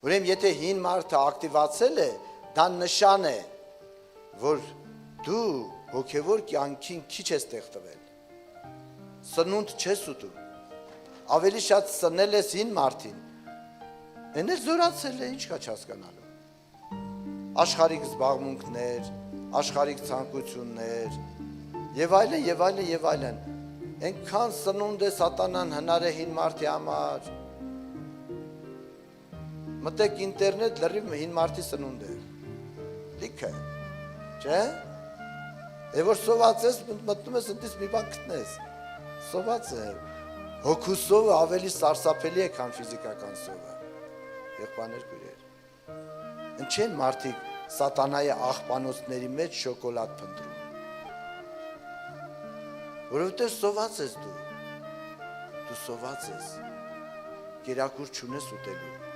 Ուրեմն եթե հին մարդը ակտիվացել է, դա նշան է, որ դու հոգևոր կյանքին քիչ ես տեղ տվել։ Սնունդ չես ուտում։ Ավելի շատ սնել ես հին մարդին։ Էն էլ զորացել է, ինչ կա չհասկանալու։ Աշխարհիկ զբաղմունքներ, աշխարհիկ ցանկություններ, եւ այլն, եւ այլն, եւ այլն։ Այնքան սնունդ է սատանան հնար է հին մարդի համար։ Մտեք ինտերնետ լրիվ հին մարդի սնունդ է։ Լիքը, չէ՞։ Եվ որ սոված ես, մտնում ես ընտիս մի բան գտնես։ Սոված է։ Հոգու սովը ավելի սարսափելի է, քան ֆիզիկական սովը։ Եղբայրներ քույրեր։ Ինչ են մարդիկ սատանայի աղբանոցների մեջ շոկոլադ փնտրում։ Որովհետև սոված ես դու։ Դու սոված ես։ Կերակուր չունես ուտելու։